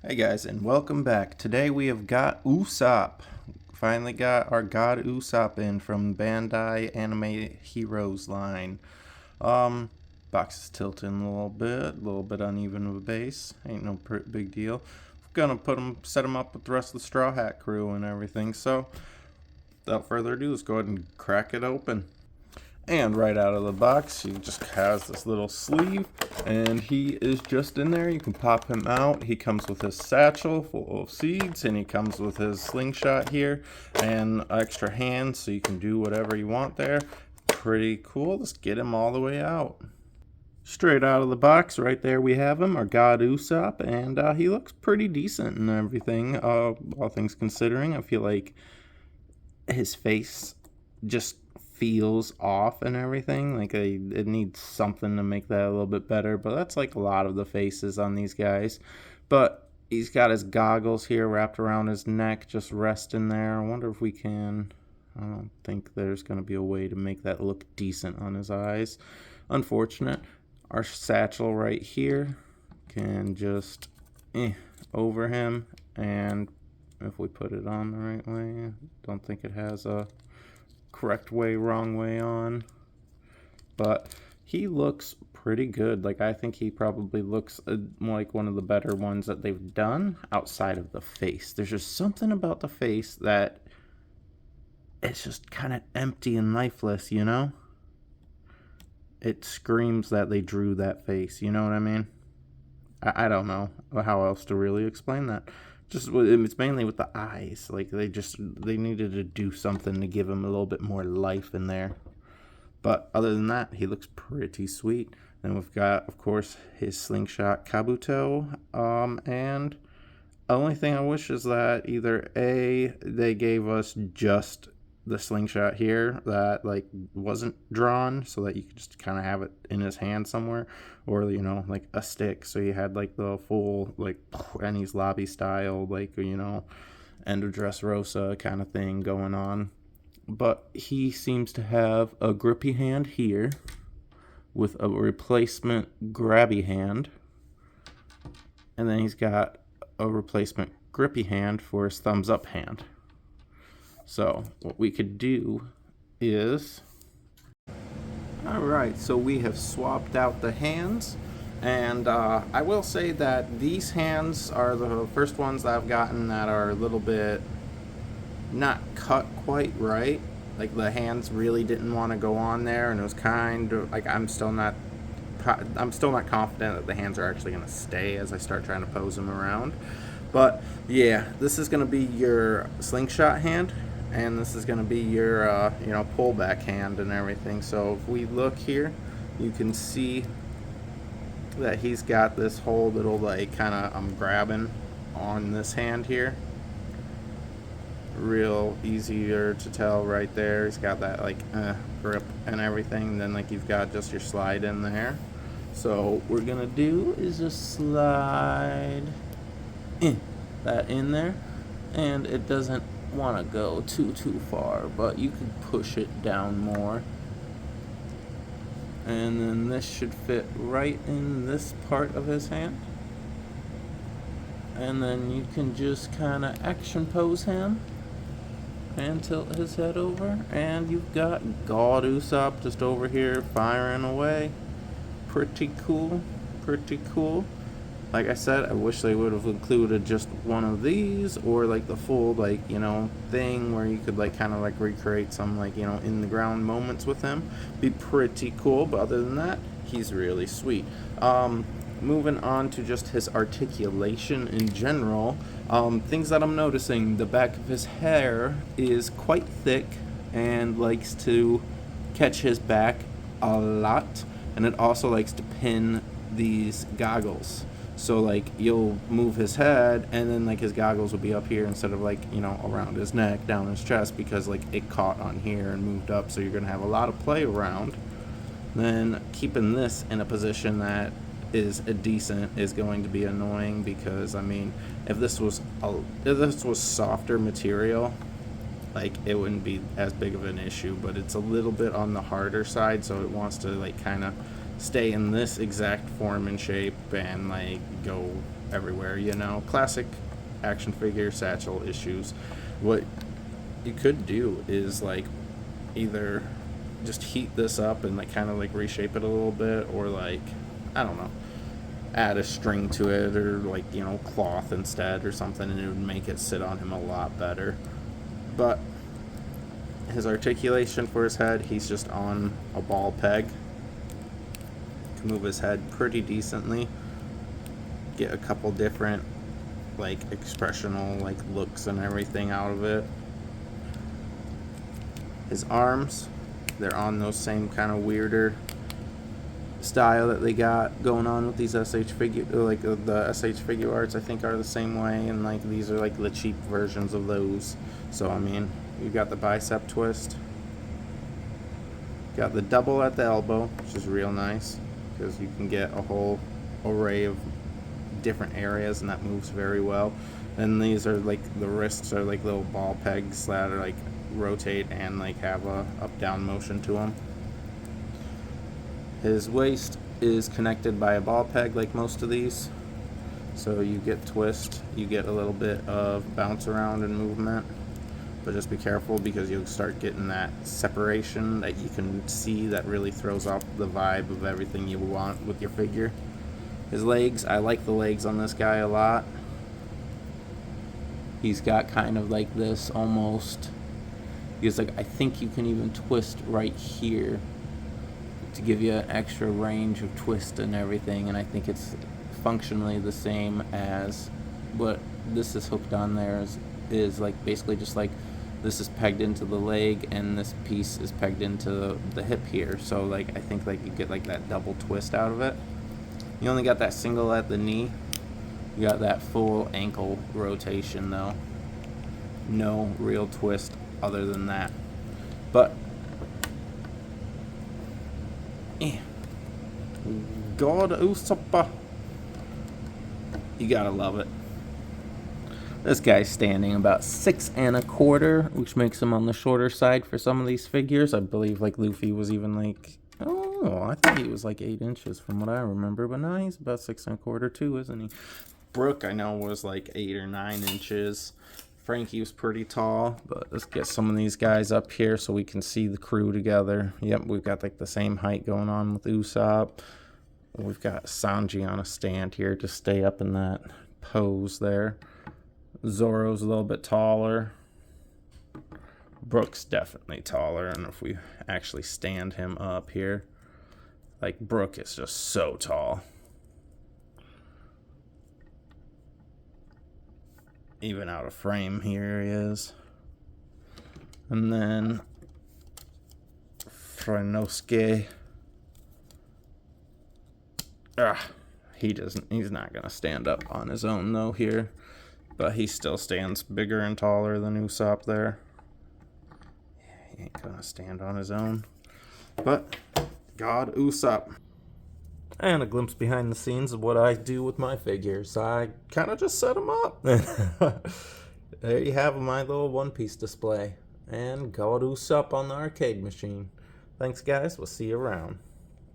Hey guys, and welcome back. Today we have got Usopp. Finally got our god Usopp in from Bandai Anime Heroes line. Um, Box is tilting a little bit uneven of a base. Ain't no big deal. Gonna set him up with the rest of the Straw Hat crew and everything. So, without further ado, let's go ahead and crack it open. And right out of the box, he just has this little sleeve, and he is just in there. You can pop him out. He comes with his satchel full of seeds, and he comes with his slingshot here, and extra hands, so you can do whatever you want there. Pretty cool. Let's get him all the way out. Straight out of the box, right there we have him, our god Usopp, and he looks pretty decent and everything, all things considering. I feel like his face just feels off and everything. Like it needs something to make that a little bit better, but that's like a lot of the faces on these guys. But he's got his goggles here wrapped around his neck, just resting there. I wonder if we can... I don't think there's going to be a way to make that look decent on his eyes. Unfortunate. Our satchel right here can just over him, and if we put it on the right way, don't think it has a correct way, wrong way on, but he looks pretty good. Like, I think he probably looks like one of the better ones that they've done outside of the face. There's just something about the face that it's just kind of empty and lifeless, you know? It screams that they drew that face, you know what I mean? I don't know how else to really explain that. Just, it's mainly with the eyes. Like, they needed to do something to give him a little bit more life in there. But other than that, he looks pretty sweet. Then we've got, of course, his slingshot Kabuto. And the only thing I wish is that either A, they gave us just the slingshot here that like wasn't drawn, so that you could just kind of have it in his hand somewhere, or you know, like a stick, so you had like the full like Enies Lobby style, like, you know, end of Dressrosa kind of thing going on. But he seems to have a grippy hand here with a replacement grabby hand, and then he's got a replacement grippy hand for his thumbs up hand. So what we could do is, alright, so we have swapped out the hands, and I will say that these hands are the first ones that I've gotten that are a little bit not cut quite right. Like, the hands really didn't want to go on there, and it was kind of like I'm still not confident that the hands are actually going to stay as I start trying to pose them around. But yeah, this is going to be your slingshot hand, and this is going to be your you know, pullback hand and everything. So if we look here, you can see that he's got this whole little like kind of, I'm grabbing on this hand here, real easier to tell right there. He's got that like grip and everything. Then like you've got just your slide in there. So what we're gonna do is just slide that in there, and it doesn't want to go too far, but you can push it down more, and then this should fit right in this part of his hand, and then you can just kind of action pose him and tilt his head over, and you've got God Usopp just over here firing away. Pretty cool. Like I said, I wish they would have included just one of these, or like the full, like, you know, thing where you could like kind of like recreate some, like, you know, in the ground moments with him. Be pretty cool. But other than that, he's really sweet. Moving on to just his articulation in general, things that I'm noticing: the back of his hair is quite thick and likes to catch his back a lot, and it also likes to pin these goggles. So like you'll move his head, and then like his goggles will be up here instead of like, you know, around his neck, down his chest, because like it caught on here and moved up. So you're gonna have a lot of play around. Then keeping this in a position that is decent is going to be annoying, because I mean, if this was softer material, like it wouldn't be as big of an issue, but it's a little bit on the harder side, so it wants to like kind of stay in this exact form and shape and like go everywhere, you know. Classic action figure satchel issues. What you could do is like either just heat this up and like kind of like reshape it a little bit, or like, I don't know, add a string to it, or like, you know, cloth instead or something, and it would make it sit on him a lot better. But his articulation for his head, he's just on a ball peg. Can move his head pretty decently. Get a couple different like expressional like looks and everything out of it. His arms, they're on those same kind of weirder style that they got going on with these SH figure, like the SH figure arts I think are the same way, and like these are like the cheap versions of those. So I mean, you got the bicep twist, got the double at the elbow, which is real nice because you can get a whole array of different areas, and that moves very well. And these are like, the wrists are like little ball pegs that are like rotate and like have a up down motion to them. His waist is connected by a ball peg like most of these, so you get twist, you get a little bit of bounce around and movement, but just be careful because you'll start getting that separation that you can see that really throws off the vibe of everything you want with your figure. His legs, I like the legs on this guy a lot. He's got kind of like this almost, because like I think you can even twist right here to give you an extra range of twist and everything, and I think it's functionally the same as what this is hooked on there is like basically just like this is pegged into the leg and this piece is pegged into the hip here, so like I think like you get like that double twist out of it. You only got that single at the knee. You got that full ankle rotation though. No real twist other than that. But God Usopp, you gotta love it. This guy's standing about 6 1/4, which makes him on the shorter side for some of these figures. I believe like Luffy was even like, oh, I thought he was like 8 inches from what I remember, but no, he's about 6 1/4 too, isn't he? Brooke, I know, was like 8 or 9 inches. Frankie was pretty tall, but let's get some of these guys up here so we can see the crew together. Yep, we've got like the same height going on with Usopp. We've got Sanji on a stand here to stay up in that pose there. Zoro's a little bit taller. Brooke's definitely taller, and if we actually stand him up here, like Brooke is just so tall. Even out of frame, here he is. And then Franosuke, he's not gonna stand up on his own though here, but he still stands bigger and taller than Usopp there. He ain't gonna stand on his own. But God Usopp. And a glimpse behind the scenes of what I do with my figures. I kind of just set them up. There you have my little One Piece display. And God Usopp on the arcade machine. Thanks, guys. We'll see you around.